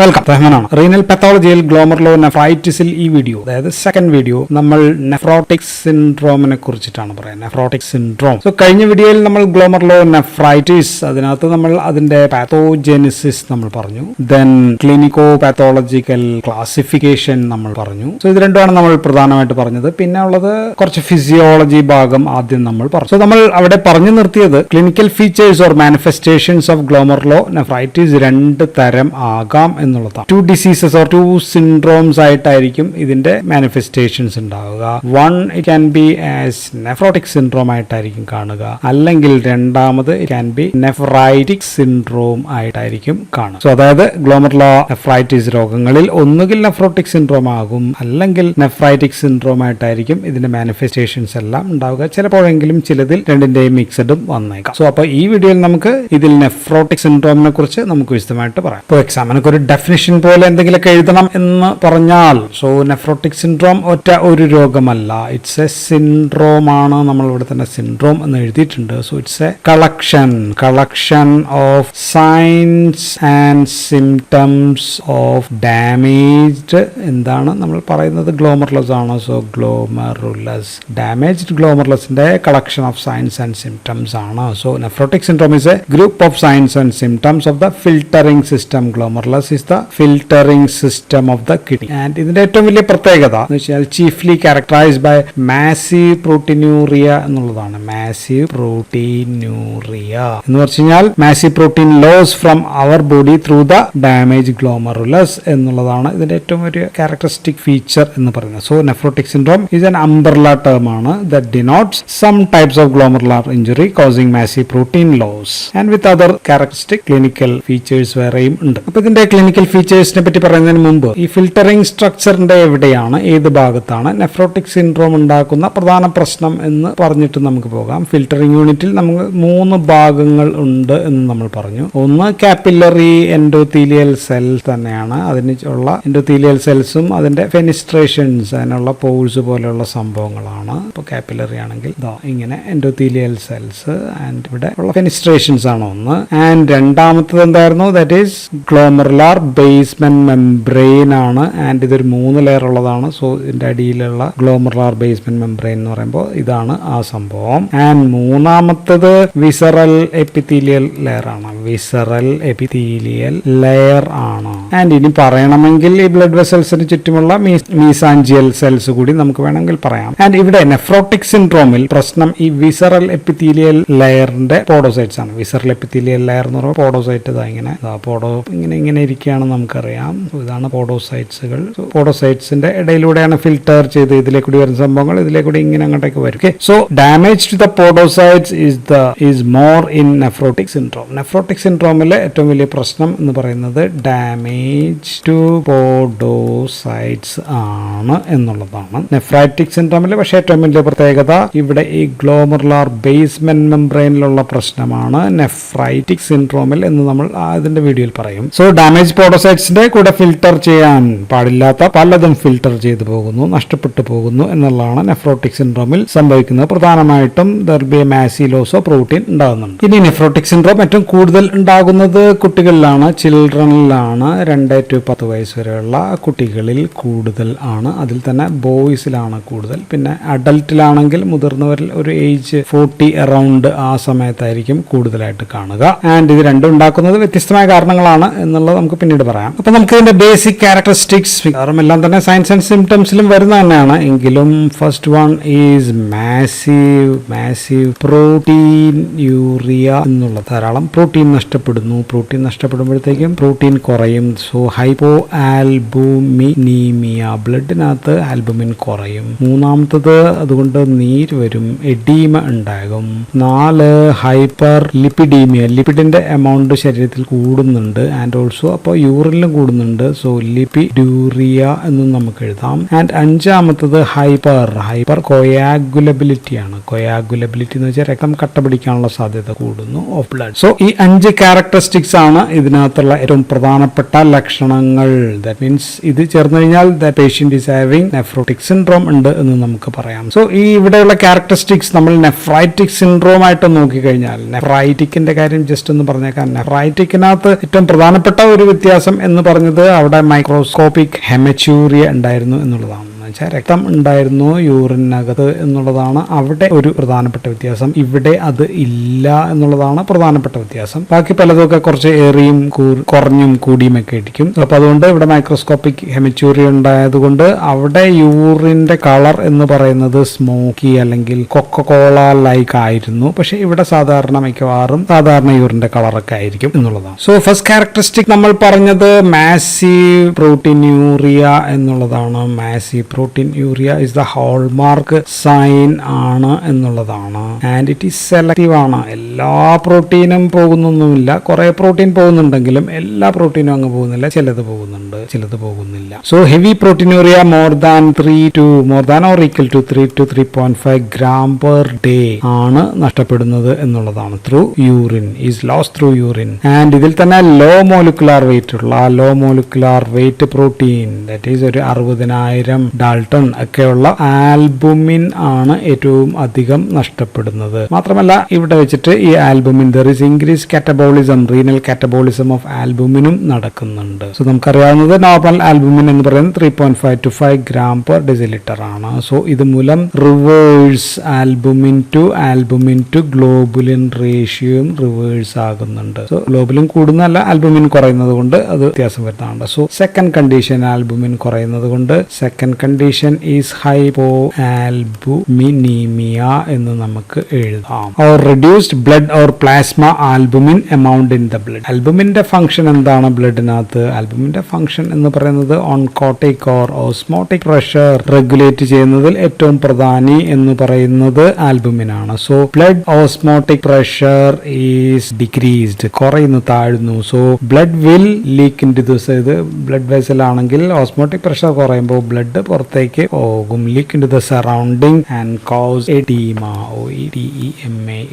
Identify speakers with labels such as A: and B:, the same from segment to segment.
A: Welcome. റഹ്മാനാണ്. Renal പത്തോളജിയിൽ ഗ്ലോമർലോ നെഫ്രൈറ്റിസിൽ ഈ video, അതായത് second video, നമ്മൾ നെഫ്രോട്ടിക് സിൻഡ്രോമിനെ കുറിച്ചിട്ടാണ് പറയുന്നത്. Nephrotic syndrome. സോ കഴിഞ്ഞ വീഡിയോയിൽ നമ്മൾ ഗ്ലോമർലോ നെഫ്രൈറ്റിസ്, അതിനകത്ത് നമ്മൾ അതിന്റെ പാത്തോജെനിസിസ് നമ്മൾ പറഞ്ഞു, ദെൻ ക്ലിനിക്കോ പാത്തോളജിക്കൽ ക്ലാസിഫിക്കേഷൻ നമ്മൾ പറഞ്ഞു. സോ ഇത് രണ്ടുമാണ് നമ്മൾ പ്രധാനമായിട്ട് പറഞ്ഞത്. പിന്നെ ഉള്ളത് കുറച്ച് ഫിസിയോളജി ഭാഗം ആദ്യം നമ്മൾ പറഞ്ഞു. സോ നമ്മൾ അവിടെ പറഞ്ഞു നിർത്തിയത് clinical features or manifestations of glomerulonephritis രണ്ട് തരം ആകാം എന്നുള്ളതാണ്. 2 ഡിസീസസ് ഓർ 2 സിൻഡ്രോംസ് ആയിട്ടായിരിക്കും ഇതിന്റെ മാനിഫെസ്റ്റേഷൻസ് ഉണ്ടാവുക. One it can B as nephrotic syndrome ആയിട്ടായിരിക്കും കാണുക, അല്ലെങ്കിൽ രണ്ടാമത് it can B nephritic syndrome ആയിട്ടായിരിക്കും കാണുക. സോ അതായത് ഗ്ലോമർലോ നെഫ്രൈറ്റിസ് രോഗങ്ങളിൽ ഒന്നുകിൽ നെഫ്രോട്ടിക് സിൻഡ്രോം ആകും, അല്ലെങ്കിൽ നെഫ്രൈറ്റിക് സിൻഡ്രോം ആയിട്ടായിരിക്കും ഇതിന്റെ മാനിഫെസ്റ്റേഷൻസ് എല്ലാം ഉണ്ടാവുക. ചിലപ്പോഴെങ്കിലും ചിലതിൽ രണ്ടിന്റെയും മിക്സഡും വന്നേക്കാം. സോ അപ്പൊ ഈ വീഡിയോയിൽ നമുക്ക് ഇതിൽ നെഫ്രോട്ടിക് സിൻഡ്രോമിനെ കുറിച്ച് നമുക്ക് വിശദമായിട്ട് പറയാം. ഇപ്പോൾ എക്സാമിനൊക്കെ ഒരു ഡെഫിനിഷൻ പോലെ എന്തെങ്കിലുമൊക്കെ എഴുതണം എന്ന് പറഞ്ഞാൽ, സോ നെഫ്രോട്ടിക് സിൻഡ്രോം ഒറ്റ ഒരു രോഗമല്ല, ഇറ്റ്സ് എ സിൻഡ്രോം ആണ്. നമ്മൾ ഇവിടെ തന്നെ സിൻഡ്രോം എന്ന് എഴുതിയിട്ടുണ്ട്. So it's a collection of signs and symptoms of damaged, എന്താണ് നമ്മൾ പറയുന്നത്, ഗ്ലോമർലസ് ആണ്. സോ ഗ്ലോമറുലസ്, ഡാമേജ്ഡ് ഗ്ലോമറുലസിന്റെ collection of signs and symptoms ആണ്. So nephrotic syndrome is a group of signs and symptoms of the filtering system. Glomerulus is the filtering system of the kidney. And ഇതിന്റെ ഏറ്റവും വലിയ പ്രത്യേകത എന്ന് വെച്ചാൽ chiefly characterized by massive proteinuria എന്നുള്ളതാണ്. massive proteinuria എന്ന് വെച്ചാൽ massive protein loss from our body through the damaged glomerulus എന്നുള്ളതാണ് ഇതിന്റെ ഏറ്റവും വലിയ characteristic feature എന്ന് പറയുന്നത്. So nephrotic syndrome is an umbrella term ആണ് that denotes some types of glomerular injury causing massive protein loss and with other characteristic clinical features വേറെയും ഉണ്ട്. അപ്പൊ ഇതിന്റെ ക്ലിനിക്കൽ ഫീച്ചേഴ്സിനെ പറ്റി പറയുന്നതിന് മുമ്പ് ഈ ഫിൽട്ടറിംഗ് സ്ട്രക്ചറിന്റെ എവിടെയാണ്, ഏത് ഭാഗത്താണ് നെഫ്രോട്ടിക് സിൻഡ്രോം ഉണ്ടാക്കുന്ന പ്രധാന പ്രശ്നം എന്ന് പറഞ്ഞിട്ട് നമുക്ക് പോകാം. ഫിൽട്ടറിംഗ് യൂണിറ്റിൽ നമുക്ക് 3 ഭാഗങ്ങൾ ഉണ്ട് എന്ന് നമ്മൾ പറഞ്ഞു. ഒന്ന് കാപ്പിലറി എൻഡോത്തീലിയൽ സെൽ തന്നെയാണ്. അതിനുള്ള എൻഡോത്തീലിയൽ സെൽസും അതിന്റെ ഫെനിസ്ട്രേഷൻസ്, അതിനുള്ള പോൾസ് പോലെയുള്ള സംഭവങ്ങളാണ്. ഇപ്പൊ കാപ്പിലറി ആണെങ്കിൽ ഇങ്ങനെ എൻഡോത്തീലിയൽ സെൽസ് ആൻഡ് ഇവിടെ ഉള്ള ഫെനിസ്ട്രേഷൻസ് ആണ് ഒന്ന്. ആൻഡ് രണ്ടാമത്തത് എന്തായിരുന്നു, that is glomerular basement membrane ആണ്. ആൻഡ് ഇതൊരു 3 ലെയർ ഉള്ളതാണ്. സോ ഇതിന്റെ അടിയിലുള്ള ഗ്ലോമറുലാർ ബേസ്മെന്റ് മെംബ്രെയിൻ എന്ന് പറയുമ്പോൾ ഇതാണ് ആ സംഭവം. ആൻഡ് മൂന്നാമത്തത് വിസറൽ എപ്പിത്തീലിയൽ ലെയർ ആണ്. വിസറൽ എപ്പിത്തീലിയൽ ലെയർ ആണ്. ആൻഡ് ഇനി പറയണമെങ്കിൽ ഈ ബ്ലഡ് വെസൽസിന് ചുറ്റുമുള്ള മീസാഞ്ചിയൽ സെൽസ് കൂടി നമുക്ക് വേണമെങ്കിൽ പറയാം. ആൻഡ് ഇവിടെ നെഫ്രോട്ടിക് സിൻഡ്രോമിൽ പ്രശ്നം ഈ വിസറൽ എപ്പിത്തീലിയൽ ലെയറിന്റെ പോഡോസൈറ്റ്സ് ആണ്. വിസറൽ എപ്പിത്തീലിയൽ ലെയർ എന്ന് പറയുമ്പോൾ പോഡോസൈറ്റ് ഇങ്ങനെ ഇരിക്കുകയാണെന്ന് നമുക്കറിയാം. ഇതാണ് പോഡോസൈറ്റ്സുകൾ. പോഡോസൈറ്റ്സിന്റെ ഇടയിലൂടെയാണ് ഫിൽട്ടർ ചെയ്ത് ഇതിലേക്കൂടി വരുന്ന സംഭവങ്ങൾ ഇതിലേക്കൂടി ഇങ്ങനെ അങ്ങോട്ടേക്ക് വരും. So damage to the podocytes is more in nephrotic syndrome. Nephrotic സിൻഡ്രോമിലെ ഏറ്റവും വലിയ പ്രശ്നം എന്ന് പറയുന്നത് ഡാമേജ് ടു പോഡോസൈറ്റ്സ് ആണ് എന്നുള്ളതാണ്. നെഫ്രൈറ്റിക് സിൻഡ്രോമിലെ പക്ഷേ ഏറ്റവും വലിയ പ്രത്യേകത ഇവിടെ ഈ ഗ്ലോമറുലാർ ബേസ്മെന്റ് മെംബ്രെയിനിലുള്ള പ്രശ്നമാണ് നെഫ്രൈറ്റിക് സിൻഡ്രോമിൽ എന്ന് നമ്മൾ അതിന്റെ വീഡിയോയിൽ പറയും. സോ ഡാമേജ് പോഡോസൈറ്റ്സിന്റെ കൂടെ ഫിൽട്ടർ ചെയ്യാൻ പാടില്ലാത്ത പലതും ഫിൽട്ടർ ചെയ്തു പോകുന്നു, നഷ്ടപ്പെട്ടു പോകുന്നു എന്നുള്ളതാണ് നെഫ്രോട്ടിക് സിൻഡ്രോമിൽ സംഭവിക്കുന്നത്. പ്രധാനമായിട്ടും മാസി ലോസ് ഓഫ് പ്രോട്ടീൻ ഉണ്ടാകുന്നുണ്ട്. ഇനി നെഫ്രോട്ടിക് സിൻഡ്രോം ഏറ്റവും കൂടുതൽ ഉണ്ടാകുന്നത് കുട്ടികളിലാണ്, ചിൽഡ്രനിലാണ്. 2 to 10 വയസ്സ് വരെയുള്ള കുട്ടികളിൽ കൂടുതൽ ആണ്. അതിൽ തന്നെ ബോയ്സിലാണ് കൂടുതൽ. പിന്നെ അഡൽട്ടിലാണെങ്കിൽ മുതിർന്നവരിൽ ഒരു ഏജ് 40 അറൌണ്ട് ആ സമയത്തായിരിക്കും കൂടുതലായിട്ട് കാണുക. ആൻഡ് ഇത് രണ്ടും ഉണ്ടാക്കുന്നത് വ്യത്യസ്തമായ കാരണങ്ങളാണ് എന്നുള്ളത് നമുക്ക് പിന്നീട് പറയാം. അപ്പൊ നമുക്ക് ഇതിന്റെ ബേസിക് ക്യാരക്ടറിസ്റ്റിക്സ് എല്ലാം തന്നെ സയൻസ് ആൻഡ് സിംറ്റംസിലും വരുന്ന തന്നെയാണ്. എങ്കിലും first one is massive protein urea എന്നുള്ള ധാരാളം പ്രോട്ടീൻ നഷ്ടപ്പെടുന്നു. പ്രോട്ടീൻ നഷ്ടപ്പെടുമ്പോഴത്തേക്കും പ്രോട്ടീൻ കുറയും. സോ ഹൈപ്പോ ആൽബുമിനീമിയ, ബ്ലഡിനകത്ത് ആൽബുമിൻ കുറയും. മൂന്നാമത്തത് അതുകൊണ്ട് നീര് വരും, എഡീമ ഉണ്ടാകും. 4 ഹൈപ്പർ ലിപ്പിഡീമിയ, ലിപ്പിഡിന്റെ എമൗണ്ട് ശരീരത്തിൽ കൂടുന്നുണ്ട്. ആൻഡ് ഓൾസോ അപ്പോൾ യൂറിനിലും കൂടുന്നുണ്ട്. സോ ലിപ്പിഡ്യൂറിയ എന്നും നമുക്ക് എഴുതാം. ആൻഡ് 5ാമത്തത് ഹൈപ്പർ കൊയാഗുലബിലിറ്റി ആണ്. കൊയാഗുലബിലിറ്റി എന്ന് വെച്ചാൽ രക്തം കട്ട പിടിക്കാനുള്ള സാധ്യത കൂടുന്നു ഓഫ് ബ്ലഡ്. സോ ഈ 5 ക്യാരക്ടറിസ്റ്റിക്സ് ആണ് ഇതിനകത്തുള്ള ഏറ്റവും പ്രധാനപ്പെട്ട ലക്ഷണങ്ങൾ. ദാറ്റ് മീൻസ് ഇത് ചേർന്ന് കഴിഞ്ഞാൽ the patient is having nephrotic syndrome ഉണ്ട് എന്ന് നമുക്ക് പറയാം. സോ ഈ ഇവിടെയുള്ള ക്യാരക്ടറിസ്റ്റിക്സ് നമ്മൾ നെഫ്രൈറ്റിക് സിൻഡ്രോം ആയിട്ട് നോക്കിക്കഴിഞ്ഞാൽ, നെഫ്രൈറ്റിക്കിന്റെ കാര്യം ജസ്റ്റ് ഒന്ന് പറഞ്ഞേക്കാം. നെഫ്രൈറ്റിക്കിനകത്ത് ഏറ്റവും പ്രധാനപ്പെട്ട ഒരു വ്യത്യാസം വ്യത്യാസം എന്ന് പറഞ്ഞത് അവിടെ മൈക്രോസ്കോപ്പിക് ഹെമച്യൂറിയ ഉണ്ടായിരുന്നു എന്നുള്ളതാണ്. രക്തം ഉണ്ടായിരുന്നു യൂറിനകത്ത് എന്നുള്ളതാണ് അവിടെ ഒരു പ്രധാനപ്പെട്ട വ്യത്യാസം. ഇവിടെ അത് ഇല്ല എന്നുള്ളതാണ് പ്രധാനപ്പെട്ട വ്യത്യാസം. ബാക്കി പലതൊക്കെ കുറച്ച് ഏറിയും കുറഞ്ഞും കൂടിയും ഒക്കെ ആയിരിക്കും. അപ്പൊ അതുകൊണ്ട് ഇവിടെ മൈക്രോസ്കോപ്പിക് ഹെമച്യൂറിയ ഉണ്ടായതുകൊണ്ട് അവിടെ യൂറിന്റെ കളർ എന്ന് പറയുന്നത് സ്മോക്കി അല്ലെങ്കിൽ കൊക്കക്കോള ലൈക്ക് ആയിരുന്നു. പക്ഷെ ഇവിടെ സാധാരണ മിക്കവാറും സാധാരണ യൂറിന്റെ കളറൊക്കെ ആയിരിക്കും എന്നുള്ളതാണ്. സോ ഫസ്റ്റ് ക്യാരക്ടറിസ്റ്റിക് നമ്മൾ പറഞ്ഞത് മാസീവ് പ്രോട്ടീനൂറിയ എന്നുള്ളതാണ്. Massive proteinuria is the hallmark sign ആണ് എന്നുള്ളതാണ്. ആൻഡ് ഇറ്റ് ഈസ് സെലക്റ്റീവ് ആണ്. എല്ലാ പ്രോട്ടീനും പോകുന്നൊന്നുമില്ല. കുറെ പ്രോട്ടീൻ പോകുന്നുണ്ടെങ്കിലും എല്ലാ പ്രോട്ടീനും അങ്ങ് പോകുന്നില്ല. ചിലത് പോകുന്നുണ്ട്, ചിലത് പോകുന്നില്ല. So heavy proteinuria more than or equal to 3 to 3.5 gram per day ആണ് നഷ്ടപ്പെടുന്നത് എന്നുള്ളതാണ്. Through urine is loss through urine. And ഇതിൽ തന്നെ low molecular weight protein that is ഒരു 60,000 ഡാൾട്ടൺ ഒക്കെയുള്ള ആൽബുമിൻ ആണ് ഏറ്റവും അധികം നഷ്ടപ്പെടുന്നത്. മാത്രമല്ല ഇവിടെ വെച്ചിട്ട് ഈ albumin there is increase catabolism, renal catabolism of ആൽബുമിനും നടക്കുന്നുണ്ട്. സോ നമുക്കറിയാവുന്നത് നോർമൽ ആൽബുമിൻ എന്ന് പറയുന്നത് 3.5 to 5 gram per deciliter ആണ്. സോ ഇത് മൂലം റിവേഴ്സ് ആൽബുമിൻ ടു ഗ്ലോബുലിൻ റേഷ്യോയും റിവേഴ്സ് ആകുന്നുണ്ട്. സോ ഗ്ലോബുലിൻ കൂടുന്നതല്ല, ആൽബുമിൻ കുറയുന്നത് കൊണ്ട് അത് വ്യത്യാസം വരുന്നതാണ്. സോ സെക്കൻഡ് കണ്ടീഷൻ ആൽബുമിൻ കുറയുന്നത് കൊണ്ട് second condition is hypoalbuminemia എന്ന് നമുക്ക് എഴുതാം. Or reduced blood or plasma albumin amount in the blood. ആൽബുമിന്റെ ഫംഗ്ഷൻ എന്താണ് ബ്ലഡിനകത്ത്? ആൽബുമിന്റെ ഫംഗ്ഷൻ എന്ന് പറയുന്നത് oncotic or osmotic pressure regulate ചെയ്യുന്നതിൽ ഏറ്റവും പ്രധാനി എന്ന് പറയുന്നത് ആൽബുമിൻ ആണ്. So blood osmotic pressure is decreased, കുറയുന്നു, താഴുന്നു. So blood will leak into this. ഇത് ബ്ലഡ് വെസൽ ആണെങ്കിൽ ഓസ്മോട്ടിക് പ്രഷർ കുറയുമ്പോൾ ബ്ലഡ് പുറത്തേക്ക് പോകും, leak in to the surrounding and cause oedema,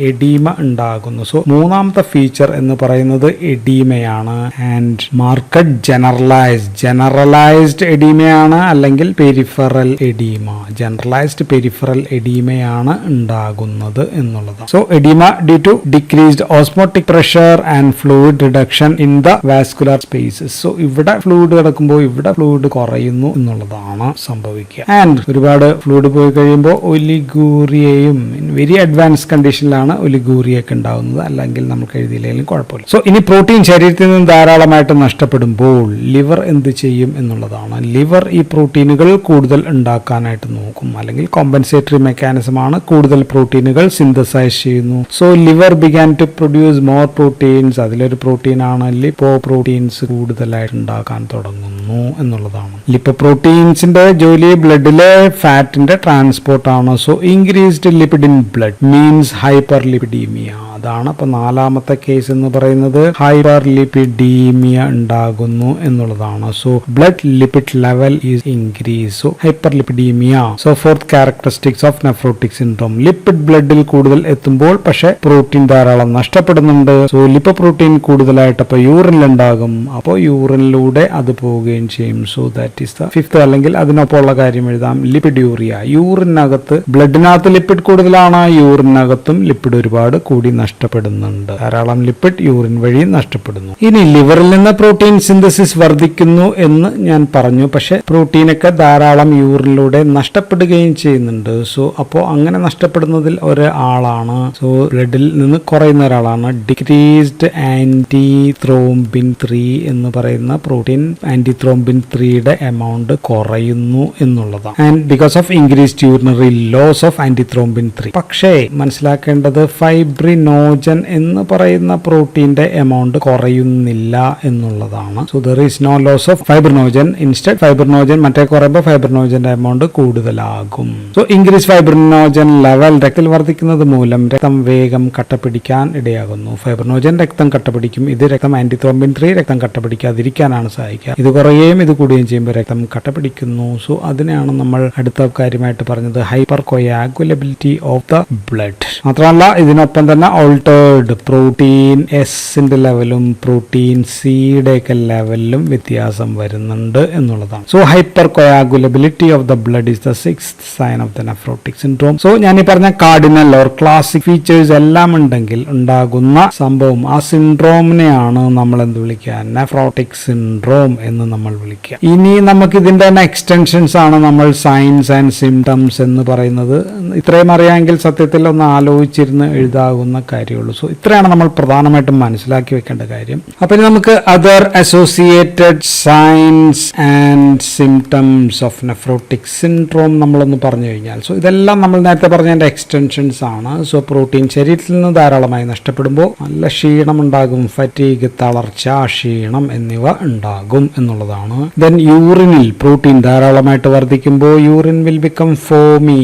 A: oedema ഉണ്ടാകുന്നു. സോ മൂന്നാമത്തെ ഫീച്ചർ എന്ന് പറയുന്നത് എഡീമയാണ്. ആൻഡ് മാർക്കറ്റ് ജനറലൈസ്ഡ് എഡീമയാണ് അല്ലെങ്കിൽ പെരിഫറൽ എഡീമ. ജനറലൈസ്ഡ് പെരിഫറൽ എഡീമയാണ് ഉണ്ടാകുന്നത് എന്നുള്ളതാണ്. So oedema due to decreased osmotic pressure and fluid reduction in the vascular spaces. So ഇവിടെ ഫ്ലൂയിഡ് കിടക്കുമ്പോൾ ഇവിടെ ഫ്ലൂയിഡ് കുറയുന്നു എന്നുള്ളതാണ് സംഭവിക്കുക. ആൻഡ് ഒരുപാട് ഫ്ലൂയിഡ് പോയി കഴിയുമ്പോൾ ഒലിഗൂറിയയും വെരി അഡ്വാൻസ് കണ്ടീഷനിലാണ് ഒലിഗൂറിയൊക്കെ ഉണ്ടാകുന്നത്. അല്ലെങ്കിൽ നമുക്ക് എഴുതിയില്ലെങ്കിലും കുഴപ്പമില്ല. സോ ഇനി പ്രോട്ടീൻ ശരീരത്തിൽ നിന്ന് ധാരാളമായിട്ട് നഷ്ടപ്പെടുമ്പോൾ ലിവർ എന്ത് ചെയ്യും എന്നുള്ളതാണ്. ലിവർ ഈ പ്രോട്ടീനുകൾ കൂടുതൽ ഉണ്ടാക്കാനായിട്ട് നോക്കും, അല്ലെങ്കിൽ കോമ്പൻസേറ്ററി മെക്കാനിസം ആണ്. കൂടുതൽ പ്രോട്ടീനുകൾ സിന്തസൈസ് ചെയ്യുന്നു. So liver began to produce more proteins. അതിലൊരു പ്രോട്ടീൻ ആണ് ലിപ്പോ പ്രോട്ടീൻസ് കൂടുതലായിട്ട് ഉണ്ടാക്കാൻ തുടങ്ങുന്നു എന്നുള്ളതാണ്. ലിപ്പോ പ്രോട്ടീൻസിന്റെ ജോലി ബ്ലഡിലെ ഫാറ്റിന്റെ ട്രാൻസ്പോർട്ട് ആണ്. So increased lipid in blood means hyperlipidemia. അതാണ് അപ്പൊ നാലാമത്തെ കേസ് എന്ന് പറയുന്നത് ഹൈപ്പർ ലിപിഡീമിയ ഉണ്ടാകുന്നു എന്നുള്ളതാണ്. So blood lipid level is increase. So hyperlipidemia. So fourth characteristics of nephrotic syndrome. Lipid ബ്ലഡിൽ കൂടുതൽ എത്തുമ്പോൾ പക്ഷെ പ്രോട്ടീൻ ധാരാളം നഷ്ടപ്പെടുന്നുണ്ട്. സോ ലിപ്പോ പ്രോട്ടീൻ കൂടുതലായിട്ട് അപ്പൊ യൂറിനിൽ ഉണ്ടാകും. അപ്പോൾ യൂറിനിലൂടെ അത് പോവുകയും ചെയ്യും. So that is the fifth. അല്ലെങ്കിൽ അതിനൊപ്പമുള്ള കാര്യം എഴുതാം, ലിപിഡ്യൂറിയ. യൂറിനകത്ത് ബ്ലഡിനകത്ത് ലിപ്പിഡ് കൂടുതലാണ്, യൂറിനകത്തും ലിപ്പിഡ് ഒരുപാട് കൂടി നഷ്ടപ്പെടുന്നുണ്ട്. ധാരാളം ലിപ്പിഡ് യൂറിൻ വഴി നഷ്ടപ്പെടുന്നു. ഇനി ലിവറിൽ നിന്ന് പ്രോട്ടീൻ സിന്തസിസ് വർദ്ധിക്കുന്നു എന്ന് ഞാൻ പറഞ്ഞു. പക്ഷെ പ്രോട്ടീനൊക്കെ ധാരാളം യൂറിനിലൂടെ നഷ്ടപ്പെടുകയും ചെയ്യുന്നുണ്ട്. സോ അപ്പോൾ അങ്ങനെ നഷ്ടപ്പെടുന്നതിൽ ഒരാളാണ്, സോ ബ്ലഡിൽ നിന്ന് കുറയുന്ന ഒരാളാണ് ഡിക്രീസ്ഡ് ആന്റിത്രോംബിൻ 3 എന്ന് പറയുന്ന പ്രോട്ടീൻ. ആന്റിത്രോംബിൻ 3യുടെ എമൗണ്ട് കുറയുന്നു എന്നുള്ളതാണ്. And because of increased urinary loss of antithrombin 3. പക്ഷേ മനസ്സിലാക്കേണ്ടത് ഫൈബ്രിനോജൻ എന്ന് പറയുന്ന പ്രോട്ടീന്റെ എമൗണ്ട് കുറയുന്നില്ല എന്നുള്ളതാണ്. So there is no loss of fibrinogen. Instead fibrinogen മറ്റേ കുറയുമ്പോൾ ഫൈബ്രിനോജന്റെ എമൗണ്ട് കൂടുതലാകും. സോ ഇൻക്രീസ് ഫൈബ്രിനോജൻ ലെവൽ രക്തത്തിൽ വർദ്ധിക്കുന്നത് മൂലം രക്തം വേഗം കട്ടപിടിക്കാൻ ഇടയാകുന്നു. ഫൈബ്രിനോജൻ രക്തം കട്ടപിടിക്കും. ഇത് രക്തം ആന്റിത്രോംബിൻ 3 രക്തം കട്ടപിടിക്കാതിരിക്കാനാണ് സഹായിക്കുക. ഇത് കുറയുകയും ഇത് കൂടുകയും ചെയ്യുമ്പോൾ രക്തം കട്ടപിടിക്കുന്നു. സോ അതിനെയാണ് നമ്മൾ അടുത്ത കാര്യമായിട്ട് പറഞ്ഞത് ഹൈപ്പർ കൊയാഗുലബിലിറ്റി ഓഫ് ദ ബ്ലഡ്. മാത്രമല്ല ഇതിനൊപ്പം തന്നെ ഓൾട്ടേർഡ് പ്രോട്ടീൻ എസിന്റെ ലെവലും പ്രോട്ടീൻ സിയുടെ ഒക്കെ ലെവലിലും വ്യത്യാസം വരുന്നുണ്ട് എന്നുള്ളതാണ്. So hypercoagulability of the blood is the sixth sign of the nephrotic syndrome. So ഞാൻ ഈ പറഞ്ഞ കാർഡിനൽ ഓർ ക്ലാസിക് ഫീച്ചേഴ്സ് എല്ലാം ഉണ്ടെങ്കിൽ ഉണ്ടാകുന്ന സംഭവം, ആ സിൻഡ്രോമിനെയാണ് നമ്മൾ എന്ത് വിളിക്കുക, നെഫ്രോട്ടിക് സിൻഡ്രോം എന്ന് നമ്മൾ വിളിക്കുക. ഇനി നമുക്ക് ഇതിന്റെ തന്നെ എക്സ്റ്റൻഷൻസ് ആണ് നമ്മൾ സൈൻസ് ആൻഡ് സിംറ്റംസ് എന്ന് പറയുന്നത്. ഇത്രയും അറിയാമെങ്കിൽ സത്യത്തിൽ ഒന്ന് ആലോചിച്ചിരുന്ന് എഴുതാകുന്ന കാര്യമുള്ളൂ. സോ ഇത്രയാണ് നമ്മൾ പ്രധാനമായിട്ടും മനസ്സിലാക്കി വെക്കേണ്ട കാര്യം. അപ്പൊ ഇനി നമുക്ക് other associated signs and symptoms of nephrotic syndrome നമ്മളൊന്ന് പറഞ്ഞു കഴിഞ്ഞാൽ, സോ ഇതെല്ലാം നമ്മൾ നേരത്തെ പറഞ്ഞതിന്റെ എക്സ്റ്റൻഷൻസ് ആണ്. സോ പ്രോട്ടീൻ ശരീരത്തിൽ നിന്ന് ധാരാളമായി നഷ്ടപ്പെടുമ്പോൾ നല്ല ക്ഷീണം ഉണ്ടാകും, ഫറ്റീഗ്, തളർച്ച, ക്ഷീണം എന്നിവ ഉണ്ടാകും എന്നുള്ളതാണ്. ദെൻ യൂറിനിൽ പ്രോട്ടീൻ ധാരാളമായിട്ട് വർദ്ധിക്കുമ്പോൾ യൂറിൻ വിൽ ബിക്കം ഫോമി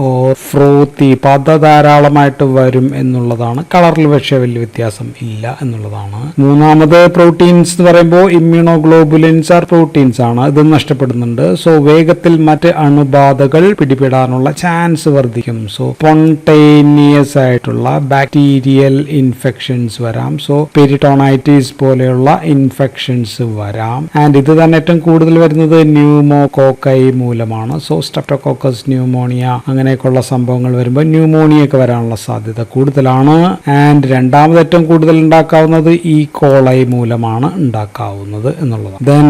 A: ഓർ ഫ്രോത്തി, പത ധാരാളമായിട്ട് വരും എന്നുള്ളതാണ്. കളറിൽ പക്ഷേ വലിയ വ്യത്യാസം ഇല്ല എന്നുള്ളതാണ്. മൂന്നാമത് പ്രോട്ടീൻസ് എന്ന് പറയുമ്പോൾ ഇമ്മ്യൂണോഗ്ലോബുലിൻസ് ആർ പ്രോട്ടീൻസ് ആണ്, ഇത് നഷ്ടപ്പെടുന്നുണ്ട്. സോ വേഗത്തിൽ മറ്റ് അണുബാധകൾ പിടിപെടാനുള്ള ചാൻസ് വർദ്ധിക്കും. സോ സ്പോണ്ടേനിയസ് ആയിട്ടുള്ള ബാക്ടീരിയൽ ഇൻഫെക്ഷൻസ് വരാം. സോ പെരിട്ടോണൈറ്റിസ് പോലെയുള്ള ഇൻഫെക്ഷൻസ് വരാം. ആൻഡ് ഇത് തന്നെ ഏറ്റവും കൂടുതൽ വരുന്നത് ന്യൂമോകോക്കൈ മൂലമാണ്. സോ സ്ട്രെപ്റ്റോകോക്കസ് ന്യൂമോണിയ അങ്ങനെയൊക്കെയുള്ള സംഭവങ്ങൾ വരുമ്പോൾ ന്യൂമോണിയ ഒക്കെ വരാനുള്ള സാധ്യത കൂടുതലാണ്. ആൻഡ് രണ്ടാമത് ഏറ്റവും കൂടുതൽ ഉണ്ടാക്കാവുന്നത് ഈ കോളൈ മൂലമാണ് ഉണ്ടാക്കാവുന്നത് എന്നുള്ളതാണ്. ദെൻ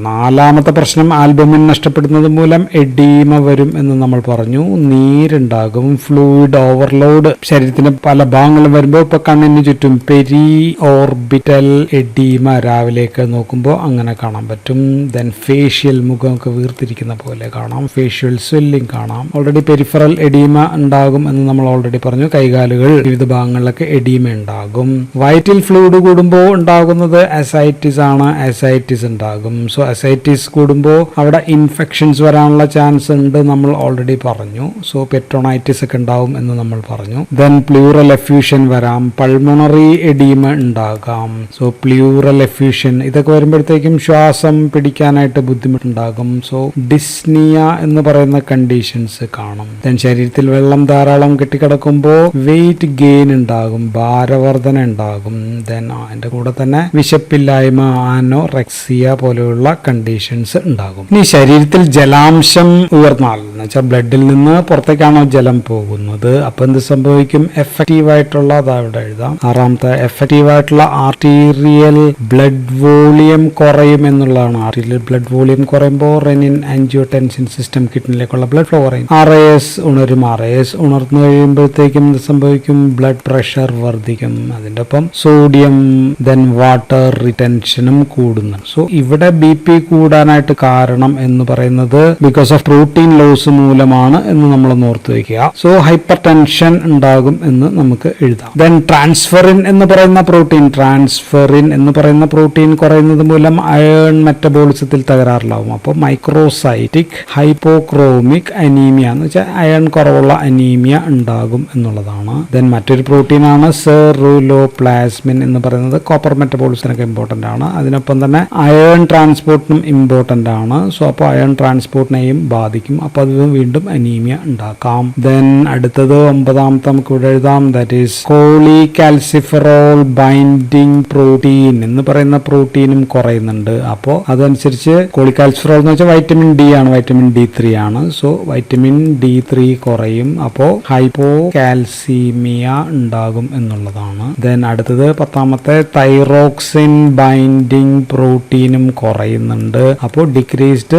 A: നാലാമത്തെ പ്രശ്നം, ആൽബുമിൻ നഷ്ടപ്പെടുന്നത് മൂലം എഡീമ വരും എന്ന് നമ്മൾ പറഞ്ഞു. നീരുണ്ടാകും, ഫ്ലൂയിഡ് ഓവർലോഡ് ശരീരത്തിന്റെ പല ഭാഗങ്ങളും വരുമ്പോൾ ഇപ്പൊ കണ്ണിന് ചുറ്റും പെരി ഓർബിറ്റൽ എഡീമ രാവിലേക്ക് നോക്കുമ്പോൾ അങ്ങനെ കാണാൻ പറ്റും. ദെൻ ഫേഷ്യൽ, മുഖമൊക്കെ വീർത്തിരിക്കുന്ന പോലെ കാണാം, ഫേഷ്യൽ സ്വെല്ലിംഗ് കാണാം. ഓൾറെഡി പെരിഫറൽ എഡീമ ഉണ്ടാകും എന്ന് നമ്മൾ ഓൾറെഡി പറഞ്ഞു. കൈകാലുകൾ വിവിധ ഭാഗങ്ങളിലൊക്കെ എഡീമ ഉണ്ടാകും. വയറ്റിൽ ഫ്ലൂയിഡ് കൂടുമ്പോൾ ഉണ്ടാകുന്നത് അസൈറ്റിസ് ആണ്, അസൈറ്റിസ് ഉണ്ടാകും. സോ അസൈറ്റിസ് കൂടുമ്പോൾ അവിടെ ഇൻഫെക്ഷൻസ് വരാനുള്ള ചാൻസ് ഉണ്ട്, നമ്മൾ ഓൾറെഡി പറഞ്ഞു. സോ പെട്രോണൈറ്റിസ് ഒക്കെ ഉണ്ടാവും എന്ന് നമ്മൾ പറഞ്ഞു. ദെൻ പ്ലൂറൽ എഫ്യൂഷൻ വരാം, പൾമണറി എഡീമ ഉണ്ടാകാം. സോ പ്ലൂറൽ എഫ്യൂഷൻ ഇതൊക്കെ വരുമ്പോഴത്തേക്കും ശ്വാസം പിടിക്കാനായിട്ട് ബുദ്ധിമുട്ടുണ്ടാകും. സോ ഡിസ്നിയ എന്ന് പറയുന്ന കണ്ടീഷൻസ് കാണും. ദെൻ ശരീരത്തിൽ വെള്ളം ധാരാളം കെട്ടിക്കിടക്കുമ്പോൾ വെയിറ്റ് ഗെയിൻ ഉണ്ടാകും, ഭാരവർധന ഉണ്ടാകും. ദെൻ അതിന്റെ കൂടെ തന്നെ വിശപ്പില്ലായ്മ, ആനോറെക്സിയ പോലെയുള്ള കണ്ടീഷൻസ് ഉണ്ടാകും. ഇനി ശരീരത്തിൽ ജലാംശം ഉയർന്നാൽ എന്ന് വെച്ചാൽ ബ്ലഡിൽ നിന്ന് പുറത്തേക്കാണോ ജലം പോകുന്നത്, അപ്പൊ എന്ത് സംഭവിക്കും, എഫക്റ്റീവ് ആയിട്ടുള്ള, അതാവിടെ എഴുതാം, ആറാമത്തെ എഫക്റ്റീവ് ആയിട്ടുള്ള ആർട്ടീരിയൽ ബ്ലഡ് വോളിയം കുറയും എന്നുള്ളതാണ്. ആർട്ടീരിയൽ ബ്ലഡ് വോളിയം കുറയുമ്പോൾ റെനിൻ ആൻജിയോടെൻസിൻ സിസ്റ്റം കിഡ്നിയിലേക്കുള്ള ബ്ലഡ് ഫ്ലോ കുറയും. RAS ഉണരും. RAS ഉണർന്നു കഴിയുമ്പോഴത്തേക്കും എന്ത് സംഭവിക്കും, ബ്ലഡ് പ്രഷർ വർദ്ധിക്കും. അതിന്റെ ഒപ്പം സോഡിയം ദെൻ വാട്ടർ റിറ്റൻഷനും കൂടുന്നു. സോ ഇവിടെ BP കൂടാനായിട്ട് കാരണം എന്ന് പറയുന്നത് ബിക്കോസ് ഓഫ് പ്രോട്ടീൻ ലോസ് മൂലമാണ് എന്ന് നമ്മൾ ഓർത്ത് വെക്കുക. സോ ഹൈപ്പർ ടെൻഷൻ ഉണ്ടാകും എന്ന് നമുക്ക് എഴുതാം. ദെൻ ട്രാൻസ്ഫെറിൻ എന്ന് പറയുന്ന പ്രോട്ടീൻ കുറയുന്നത് മൂലം അയേൺ മെറ്റബോളിസത്തിൽ തകരാറിലാവും. അപ്പോൾ മൈക്രോസൈറ്റിക് ഹൈപ്പോക്രോമിക് അനീമിയ എന്ന് വെച്ചാൽ അയൺ കുറവുള്ള അനീമിയ ഉണ്ടാകും എന്നുള്ളതാണ്. ദെൻ മറ്റൊരു പ്രോട്ടീനാണ് സെറുലോപ്ലാസ്മിൻ എന്ന് പറയുന്നത്, കോപ്പർ മെറ്റബോളിസത്തിനൊക്കെ ഇമ്പോർട്ടന്റ് ആണ്. അതിനൊപ്പം തന്നെ അയൺ ട്രാൻസ്പോർട്ടിനും ഇമ്പോർട്ടന്റ് ആണ്. സോ അപ്പോൾ അയൺ ട്രാൻസ്പോർട്ടിനെയും ബാധിക്കും. അപ്പോൾ അത് വീണ്ടും അനീമിയ ഉണ്ടാക്കാം. ദെൻ അടുത്തത് 9ാമത്തെ നമുക്ക് ഇവിടെ എഴുതാം, ദാറ്റ് ഈസ് കോളികാൽസിഫെറോൾ ബൈൻഡിങ് പ്രോട്ടീൻ എന്ന് പറയുന്ന പ്രോട്ടീനും കുറയുന്നുണ്ട്. അപ്പോൾ അതനുസരിച്ച് കോളികാൽസിഫെറോൾ എന്ന് വെച്ചാൽ വൈറ്റമിൻ D ആണ്, വൈറ്റമിൻ D3 ആണ്. സോ വൈറ്റമിൻ D3 കുറയും. അപ്പോൾ ഹൈപ്പോകാൽസീമിയ ഉണ്ടാകും എന്നുള്ളതാണ്. ദെൻ അടുത്തത് 10ാമത്തെ തൈറോക്സിൻ ബൈൻഡിങ് പ്രോട്ടീനും കുറയുന്നുണ്ട്. അപ്പോൾ ഡിക്രീസ്ഡ്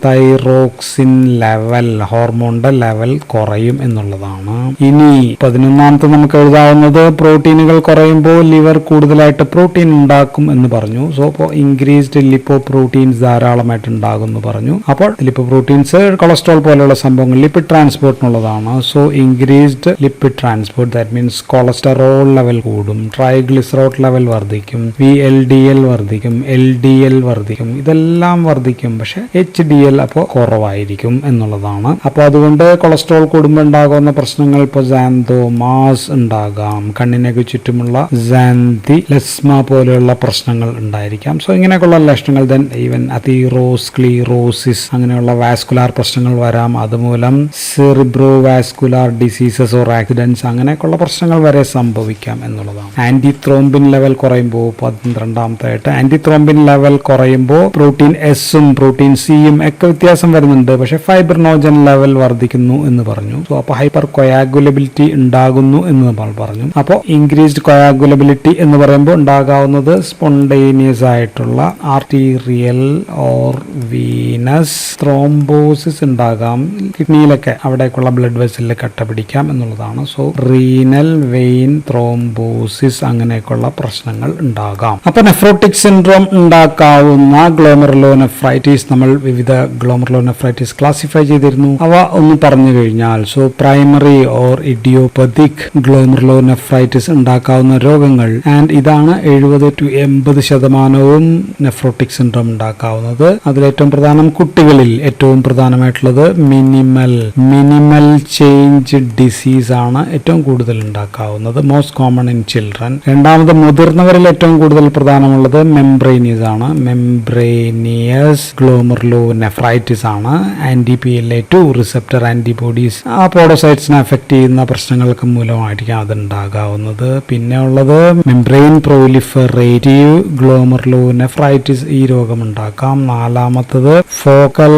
A: തൈറോക്സിൻ ലെവൽ, ഹോർമോണിന്റെ ലെവൽ കുറയും എന്നുള്ളതാണ്. ഇനി 11ാമത്തെ നമുക്ക് എഴുതാവുന്നത് പ്രോട്ടീനുകൾ കുറയുമ്പോൾ ലിവർ കൂടുതലായിട്ട് പ്രോട്ടീൻ ഉണ്ടാക്കും എന്ന് പറഞ്ഞു. സോ അപ്പോൾ ഇൻക്രീസ്ഡ് ലിപ്പോ പ്രോട്ടീൻസ് ധാരാളമായിട്ട് ഉണ്ടാകും എന്ന് പറഞ്ഞു. അപ്പോൾ ലിപ്പോ പ്രോട്ടീൻസ് കൊളസ്ട്രോൾ പോലെയുള്ള സംഭവങ്ങൾ ലിപ്പിഡ് ട്രാൻസ്പോർട്ടിനുള്ളതാണ്. So increased lipid transport, that means cholesterol level കൂടും, ട്രൈഗ്ലിസറോൾ ലെവൽ വർദ്ധിക്കും, VLDL വർദ്ധിക്കും, LDL വർദ്ധിക്കും, ഇതെല്ലാം വർദ്ധിക്കും. പക്ഷെ HDL അപ്പോൾ കുറവായിരിക്കും എന്നുള്ളതാണ്. അപ്പോൾ അതുകൊണ്ട് കൊളസ്ട്രോൾ കൂടുമ്പോൾ ഉണ്ടാകുന്ന പ്രശ്നങ്ങൾ ഇപ്പോൾ സാന്തോമാസ് ഉണ്ടാകാം, കണ്ണിനൊക്കെ ചുറ്റുമുള്ള സാന്തി ലസ്മ പോലെയുള്ള പ്രശ്നങ്ങൾ ഉണ്ടായിരിക്കാം. സോ ഇങ്ങനെയൊക്കെയുള്ള ലക്ഷണങ്ങൾ. ദെൻ ഈവൻ അതീറോസ്ക്ലീറോസിസ് അങ്ങനെയുള്ള വാസ്കുലാർ പ്രശ്നങ്ങൾ വരാം. അതുമൂലം cerebro vascular diseases or accidents അങ്ങനെ അങ്ങനെയൊക്കെയുള്ള പ്രശ്നങ്ങൾ വരെ സംഭവിക്കാം എന്നുള്ളതാണ്. ആന്റി ത്രോംബിൻ ലെവൽ കുറയുമ്പോൾ 12ാമത്തായിട്ട് ആന്റി ത്രോംബിൻ ലെവൽ കുറയുമ്പോൾ പ്രോട്ടീൻ എസും പ്രോട്ടീൻ സിയും ഒക്കെ വ്യത്യാസം വരുന്നുണ്ട്. പക്ഷെ ഫൈബ്രിനോജൻ ലെവൽ വർദ്ധിക്കുന്നു എന്ന് പറഞ്ഞു. സോ അപ്പോൾ ഹൈപ്പർ കൊയാഗുലബിലിറ്റി ഉണ്ടാകുന്നു എന്ന് നമ്മൾ പറഞ്ഞു. അപ്പോൾ ഇൻക്രീസ്ഡ് കൊയാഗുലബിലിറ്റി എന്ന് പറയുമ്പോൾ ഉണ്ടാകാവുന്നത് സ്പോണ്ടേനിയസ് ആയിട്ടുള്ള ആർട്ടീരിയൽ ഓർ വീനസ് ത്രോംബോസിസ് ഉണ്ടാകാം. കിഡ്നിയിലൊക്കെ അവിടേക്കുള്ള ബ്ലഡ് വെസലിൽ കട്ട പിടിക്കാം എന്നുള്ളതാണ്. സോ റീനൽ വെയിൻ ത്രോംബോസിസ് അങ്ങനെയൊക്കെയുള്ള പ്രശ്നങ്ങൾ ഉണ്ടാകാം. അപ്പൊ നെഫ്രോട്ടിക് സിൻഡ്രോം ഉണ്ടാക്കാവുന്ന ഗ്ലോമെറുലോനെഫ്രൈറ്റിസ് നമ്മൾ വിവിധ ഗ്ലോമെറുലോനെഫ്രൈറ്റിസ് ക്ലാസിഫൈ ചെയ്തിരുന്നു. അവ ഒന്ന് പറഞ്ഞു കഴിഞ്ഞാൽ, so primary or idiopathic glomerulonephritis ഉണ്ടാക്കാവുന്ന രോഗങ്ങൾ, ആൻഡ് ഇതാണ് 70 to 80% നെഫ്രോട്ടിക് സിൻഡ്രോം ഉണ്ടാക്കാവുന്നത്. അതിലേറ്റവും പ്രധാനം കുട്ടികളിൽ ഏറ്റവും പ്രധാനമായിട്ടുള്ളത് മിനിമൽ ചേഞ്ച് ഡിസീസ് ആണ് ഏറ്റവും കൂടുതൽ ഉണ്ടാക്കാവുന്നത്, മോസ്റ്റ് കോമൺ ഇൻ ചിൽഡ്രൻ. രണ്ടാമത് മുതിർന്നവരിൽ ഏറ്റവും കൂടുതൽ പ്രധാനമുള്ളത് മെംബ്രേനിയസ് ആണ്. മെംബ്രേനിയസ് ഗ്ലോമെറുലോനെഫ്രൈറ്റിസ് ആണ്. anti-PLA2 റിസപ്റ്റർ ആന്റിബോഡീസ് ആ പോഡോസൈറ്റ്സിനെ അഫക്ട് ചെയ്യുന്ന പ്രശ്നങ്ങൾക്ക് മൂലമായിരിക്കാം അത് ഉണ്ടാകാവുന്നത്. പിന്നെ ഉള്ളത് മെംബ്രെയിൻ പ്രൊലിഫറേറ്റീവ് ഗ്ലോമെറുലോനെഫ്രൈറ്റിസ്, ഈ രോഗം ഉണ്ടാക്കാം. നാലാമത്തത് ഫോക്കൽ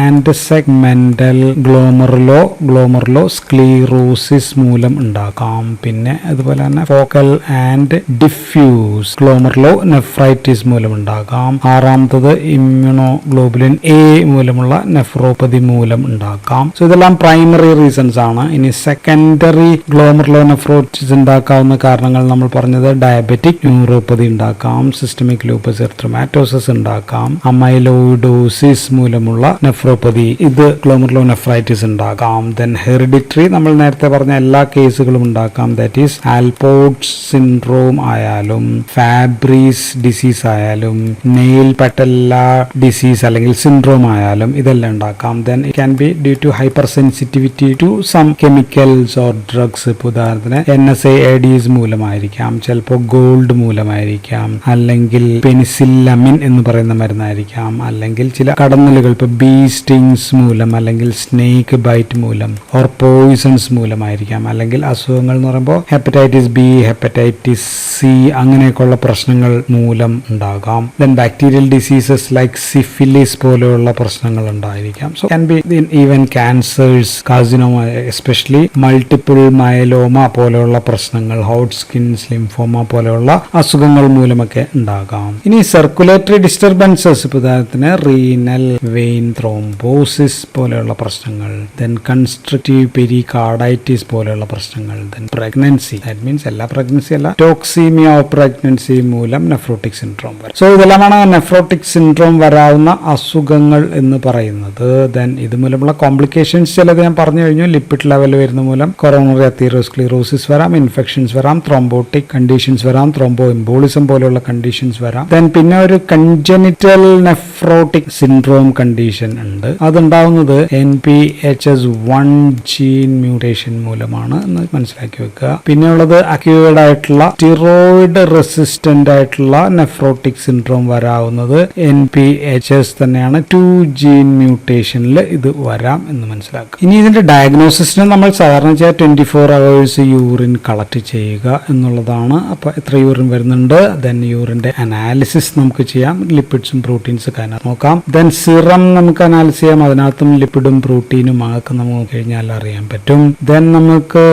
A: ആൻഡ് സെഗ്മെന്റൽ ഗ്ലോമെറുലോ സ്ക്ലീറോസിസ് മൂലം ഉണ്ടാക്കാം. പിന്നെ അതുപോലെ തന്നെ ഫോക്കൽ ആൻഡ് ഡിഫ്യൂസ് ഗ്ലോമെറുലോനെഫ്രൈറ്റിസ് മൂലം ഉണ്ടാക്കാം. ആറാമത്തത് ഇമ്മ്യൂണോഗ്ലോബുലിൻ എ മൂലമുള്ള നെഫ്രോപ്പതി മൂലം ഉണ്ടാക്കാം. സോ ഇതെല്ലാം പ്രൈമറി റീസൺസ് ആണ്. ഇനി സെക്കൻഡറി ഗ്ലോമെറുലോനെഫ്രൈറ്റിസ് ഉണ്ടാക്കാവുന്ന കാരണങ്ങൾ നമ്മൾ പറഞ്ഞത് ഡയബറ്റിക് ന്യൂറോപ്പതി ഉണ്ടാക്കാം, സിസ്റ്റമിക് ലൂപ്പസ് എറിത്രോമാറ്റോസിസ് ഉണ്ടാക്കാം, അമൈലോയിഡോസിസ് മൂലമുള്ള നെഫ്രോപ്പതി, ഇത് ഗ്ലോമെറുലോനെഫ്രൈറ്റിസ് ഉണ്ടാക്കാം. ദെൻ ഹെറിഡിറ്ററി നമ്മൾ നേരത്തെ പറഞ്ഞ എല്ലാ കേസുകളും ഉണ്ടാക്കാം. ദാറ്റ് ഈസ് ആൽപോർട്സ് സിൻഡ്രോം ആയാലും ഫാബ്രീസ് ഡിസീസ് ആയാലും നെയിൽ പറ്റല്ല ഡിസീസ് അല്ലെങ്കിൽ സിൻഡ്രോം ആയാലും ഇതെല്ലാം ഉണ്ടാക്കാം. Then it can be due to hypersensitivity to some chemicals or drugs. ഇപ്പോൾ ഉദാഹരണത്തിന് NSAIDs മൂലമായിരിക്കാം, ചിലപ്പോൾ ഗോൾഡ് മൂലമായിരിക്കാം, അല്ലെങ്കിൽ പെനിസില്ലമിൻ എന്ന് പറയുന്ന മരുന്നായിരിക്കാം, അല്ലെങ്കിൽ ചില കടന്നലുകൾ ഇപ്പോൾ ബീ സ്റ്റിങ്സ് മൂലം, അല്ലെങ്കിൽ സ്നേക്ക് ബൈറ്റ് മൂലം, ഓർ പോയിസൺസ് മൂലമായിരിക്കാം, അല്ലെങ്കിൽ അസുഖങ്ങൾ എന്ന് പറയുമ്പോൾ ഹെപ്പറ്റൈറ്റിസ് ബി, ഹെപ്പറ്റൈറ്റിസ് സി അങ്ങനെയൊക്കെയുള്ള പ്രശ്നങ്ങൾ മൂലം ഉണ്ടാകാം. Then bacterial diseases like syphilis പോലെയുള്ള പ്രശ്നങ്ങൾ ഉണ്ടായിരിക്കാം. So can be even cancers, carcinoma, especially multiple myeloma പോലെയുള്ള പ്രശ്നങ്ങൾ, ഹോട്ട് സ്കിൻസ്, ലിംഫോമ പോലെയുള്ള അസുഖങ്ങൾ മൂലമൊക്കെ ഉണ്ടാകാം. ഇനി സർക്കുലേറ്ററി ഡിസ്റ്റർബൻസസ്, ഉദാഹരണത്തിന് റീനൽ വെയിൻ ത്രോംബോസിസ് പോലെയുള്ള പ്രശ്നങ്ങൾ, ദെൻ കൺസ്ട്രക്റ്റീവ് പെരികാർഡൈറ്റിസ് പോലെയുള്ള പ്രശ്നങ്ങൾ, ദെൻ പ്രഗ്നൻസി, ദാറ്റ് മീൻസ് എല്ലാ പ്രഗ്നൻസി അല്ല, ടോക്സീമിയ ഓഫ് പ്രഗ്നൻസി മൂലം നെഫ്രോട്ടിക് സിൻഡ്രോം വരും. സോ ഇതെല്ലാമാണ് നെഫ്രോട്ടിക് സിൻഡ്രോം വരാവുന്ന അസുഖങ്ങൾ എന്ന് പറയുന്നത്. ദെൻ ഇത് മൂലമുള്ള കോംപ്ലിക്കേഷൻസ് ചിലത് ഞാൻ പറഞ്ഞു കഴിഞ്ഞു. ലിപ്പിഡ് ലെവൽ വരുന്ന മൂലം കൊറോണറി അത്തീറോസ്ക്ലീറോസിസ് വരാം, ഇൻഫെക്ഷൻസ് വരാം, ത്രോംബോട്ടിക് കണ്ടീഷൻസ് വരാം, ത്രോംബോ എംബോളിസം പോലെയുള്ള കണ്ടീഷൻസ് വരാം. ദെൻ പിന്നെ ഒരു കൺജനിറ്റൽ നെഫ്രോട്ടിക് സിൻഡ്രോം കണ്ടീഷൻ ഉണ്ട്. അതുണ്ടാവുന്നത് NPHS1 ജീൻ മ്യൂട്ടേഷൻ മൂലമാണ് എന്ന് മനസ്സിലാക്കി വെക്കുക. പിന്നെ ഉള്ളത് അക്യൂർഡ് ആയിട്ടുള്ള സ്റ്റിറോയിഡ് റെസിസ്റ്റന്റ് ആയിട്ടുള്ള നെഫ്രോട്ടിക് സിൻഡ്രോം വരാവുന്നത് NPHS തന്നെയാണ്, 2 ജീൻ മ്യൂട്ടേഷനിൽ ഇത് വരാം എന്ന് മനസ്സിലാക്കുക. ഇനി ഇതിന്റെ ഡയഗ്നോസിസിന് നമ്മൾ സാധാരണ 24 hours യൂറിൻ കളക്ട് ചെയ്യുക എന്നുള്ളതാണ്. അപ്പൊ എത്ര യൂറിൻ വരുന്നുണ്ട്, ദെൻ യൂറിന്റെ അനാലിസിസ് നമുക്ക് ചെയ്യാം, ലിപ്പിഡ്സും പ്രോട്ടീൻസ് ഒക്കെ അതിനകത്ത് നോക്കാം. ദെൻ സിറം നമുക്ക് അനാലിസ് ചെയ്യാം, അതിനകത്തും ലിപ്പിഡും പ്രോട്ടീനും ആകെ നമുക്ക് കഴിഞ്ഞാൽ അറിയാൻ പറ്റും. ദെൻ നമുക്ക്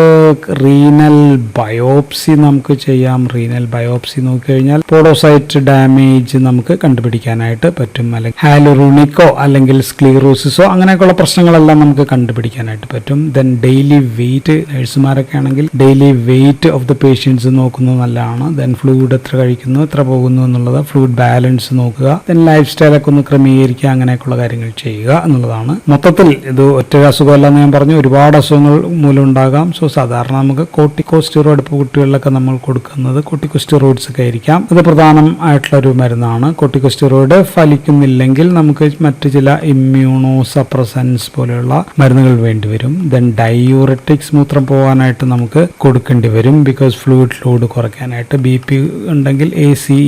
A: റീനൽ ബയോപ്സി നമുക്ക് ചെയ്യാം. റീനൽ ബയോപ്സി നോക്കിക്കഴിഞ്ഞാൽ പോഡോസൈറ്റ് ഡാമേജ് നമുക്ക് കണ്ടുപിടിക്കാനായിട്ട് പറ്റും, അല്ലെങ്കിൽ ഹാലറൂണിക്കോ അല്ലെങ്കിൽ സ്ക്ലീറോസിസോ അങ്ങനെയൊക്കെയുള്ള പ്രശ്നങ്ങളെല്ലാം നമുക്ക് കണ്ടുപിടിക്കാനായിട്ട് പറ്റും. ദെൻ ഡെയിലി വെയിറ്റ്, നഴ്സുമാരൊക്കെ ആണെങ്കിൽ daily weight of the patients നോക്കുന്നത് നല്ലതാണ്. ദെൻ ഫ്ലൂയിഡ് എത്ര കഴിക്കുന്നു, എത്ര പോകുന്നു എന്നുള്ളത്, ഫ്ലൂയിഡ് ബാലൻസ് നോക്കുക. ദെൻ ലൈഫ് സ്റ്റൈലൊക്കെ ഒന്ന് ക്രമീകരിക്കുക, അങ്ങനെയൊക്കെയുള്ള കാര്യങ്ങൾ ചെയ്യുക എന്നുള്ളതാണ്. മൊത്തത്തിൽ ഇത് ഒറ്റ അസുഖമല്ലെന്ന് ഞാൻ പറഞ്ഞു, ഒരുപാട് അസുഖങ്ങൾ മൂലം ഉണ്ടാകാം. സോ സാധാരണ നമുക്ക് കോർട്ടിക്കോസ്റ്റീറോയിഡ് ഇപ്പോൾ കുട്ടികളിലൊക്കെ നമ്മൾ കൊടുക്കുന്നത് കോർട്ടിക്കോസ്റ്റീറോയിഡ്സ് ഒക്കെ ആയിരിക്കാം. ഇത് പ്രധാനമായിട്ടുള്ള ഒരു മരുന്നാണ്. കോർട്ടിക്കോസ്റ്റീറോയിഡ് ഫലിക്കുന്നില്ലെങ്കിൽ നമുക്ക് മറ്റു ചില ഇമ്മ്യൂണോ സപ്രസൻസ് പോലെയുള്ള മരുന്നുകൾ വേണ്ടിവരും. ദെൻ ഡയൂററ്റിക്സ്, മൂത്രം പോകാനായിട്ട് നമുക്ക് കൊടുക്കേണ്ടി വരും, ബിക്കോസ് ഫ്ലൂയിഡ് ലോഡ് കുറയ്ക്കാനായിട്ട്. BP ഉണ്ടെങ്കിൽ ACE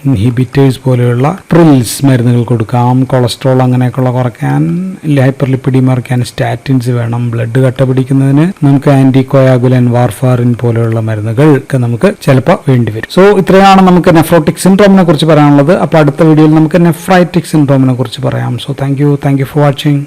A: ഇൻഹിബിറ്റേഴ്സ് പോലെയുള്ള പ്രിൽസ് മരുന്നുകൾ കൊടുക്കാം. കൊളസ്ട്രോൾ അങ്ങനെയൊക്കെയുള്ള കുറയ്ക്കാൻ, ഹൈപ്പർ ലിപ്പിഡീമിയ കുറയ്ക്കാൻ സ്റ്റാറ്റിൻസ് വേണം. ബ്ലഡ് കട്ട പിടിക്കുന്നതിന് നമുക്ക് ആന്റി കൊയാഗുലൻസ് കോഗുലൻ വാർഫാറിൻ പോലെയുള്ള മരുന്നുകൾ ഒക്കെ നമുക്ക് ചിലപ്പോൾ വേണ്ടിവരും. സോ ഇത്രയാണ് നമുക്ക് നെഫ്രോട്ടിക് സിൻഡ്രോമിനെ കുറിച്ച് പറയാനുള്ളത്. അപ്പോൾ അടുത്ത വീഡിയോയിൽ നമുക്ക് നെഫ്രൈറ്റിക് സിൻഡ്രോമിനെ കുറിച്ച് പറയാം. So thank you for watching.